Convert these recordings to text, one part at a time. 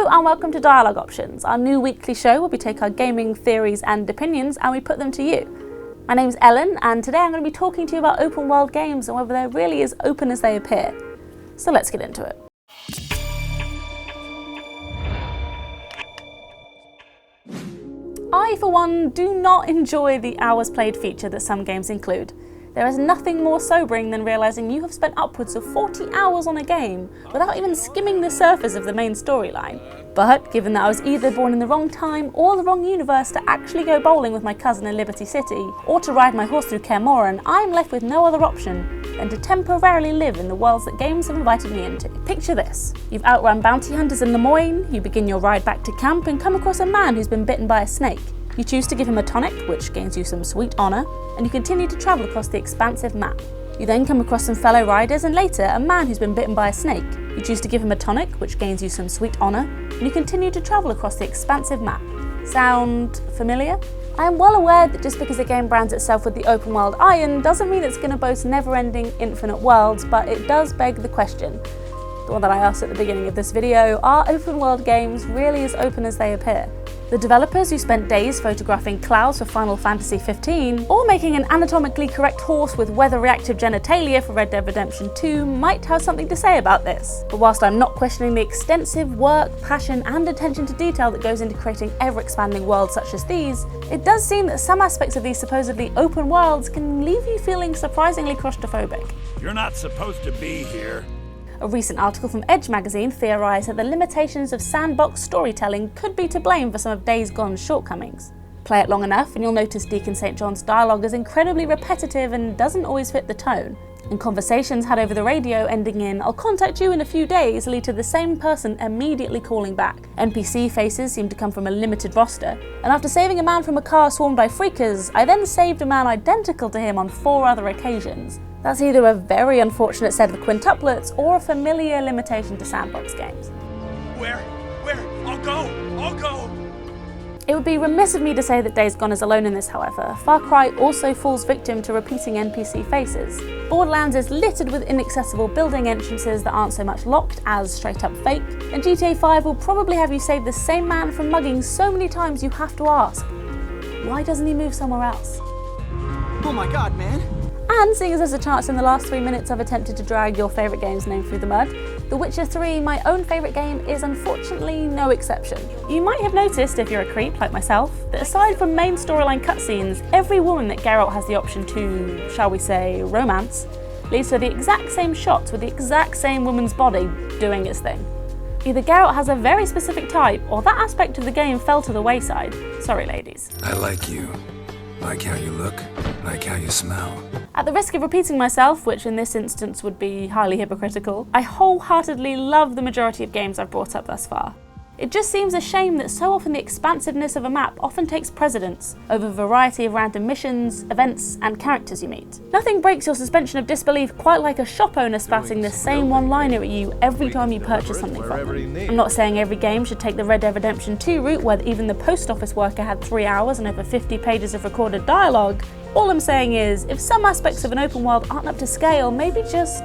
Hello and welcome to Dialogue Options, our new weekly show where we take our gaming theories and opinions and we put them to you. My name's Ellen and today I'm going to be talking to you about open world games and whether they're really as open as they appear. So let's get into it. I, for one, do not enjoy the hours played feature that some games include. There is nothing more sobering than realising you have spent upwards of 40 hours on a game without even skimming the surface of the main storyline. But given that I was either born in the wrong time or the wrong universe to actually go bowling with my cousin in Liberty City, or to ride my horse through Kaer Morhen, I'm left with no other option than to temporarily live in the worlds that games have invited me into. Picture this. You've outrun bounty hunters in Lemoyne, you begin your ride back to camp and come across a man who's been bitten by a snake. You choose to give him a tonic, which gains you some sweet honour, and you continue to travel across the expansive map. You then come across some fellow riders and later a man who's been bitten by a snake. You choose to give him a tonic, which gains you some sweet honour, and you continue to travel across the expansive map. Sound familiar? I am well aware that just because a game brands itself with the open world iron doesn't mean it's going to boast never-ending infinite worlds, but it does beg the question. The one that I asked at the beginning of this video, are open world games really as open as they appear? The developers who spent days photographing clouds for Final Fantasy XV, or making an anatomically correct horse with weather-reactive genitalia for Red Dead Redemption 2 might have something to say about this. But whilst I'm not questioning the extensive work, passion and attention to detail that goes into creating ever-expanding worlds such as these, it does seem that some aspects of these supposedly open worlds can leave you feeling surprisingly claustrophobic. You're not supposed to be here. A recent article from Edge magazine theorised that the limitations of sandbox storytelling could be to blame for some of Days Gone's shortcomings. Play it long enough and you'll notice Deacon St. John's dialogue is incredibly repetitive and doesn't always fit the tone. And conversations had over the radio ending in "I'll contact you in a few days" lead to the same person immediately calling back. NPC faces seem to come from a limited roster, and after saving a man from a car swarmed by freakers, I then saved a man identical to him on 4 other occasions. That's either a very unfortunate set of quintuplets or a familiar limitation to sandbox games. Where? I'll go! It would be remiss of me to say that Days Gone is alone in this, however. Far Cry also falls victim to repeating NPC faces. Borderlands is littered with inaccessible building entrances that aren't so much locked as straight up fake, and GTA 5 will probably have you save the same man from mugging so many times you have to ask, why doesn't he move somewhere else? Oh my god, man! And seeing as there's a chance in the last 3 minutes I've attempted to drag your favourite game's name through the mud, The Witcher 3, my own favourite game, is unfortunately no exception. You might have noticed, if you're a creep like myself, that aside from main storyline cutscenes, every woman that Geralt has the option to, shall we say, romance, leads to the exact same shots with the exact same woman's body doing its thing. Either Geralt has a very specific type, or that aspect of the game fell to the wayside. Sorry ladies. I like you. Like how you look, like how you smell. At the risk of repeating myself, which in this instance would be highly hypocritical, I wholeheartedly love the majority of games I've brought up thus far. It just seems a shame that so often the expansiveness of a map often takes precedence over a variety of random missions, events, and characters you meet. Nothing breaks your suspension of disbelief quite like a shop owner spouting the same one-liner at you every time you purchase something from them. I'm not saying every game should take the Red Dead Redemption 2 route where even the post office worker had 3 hours and over 50 pages of recorded dialogue. All I'm saying is, if some aspects of an open world aren't up to scale, maybe just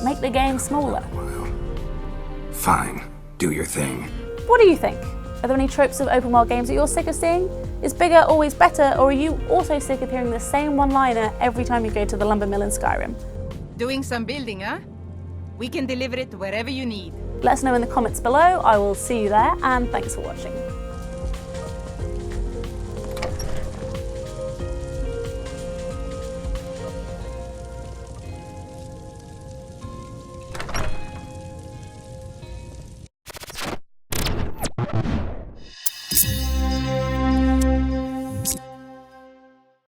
make the game smaller. Fine, do your thing. What do you think? Are there any tropes of open world games that you're sick of seeing? Is bigger always better, or are you also sick of hearing the same one-liner every time you go to the lumber mill in Skyrim? Doing some building, huh? We can deliver it wherever you need. Let us know in the comments below, I will see you there, and thanks for watching. Peace.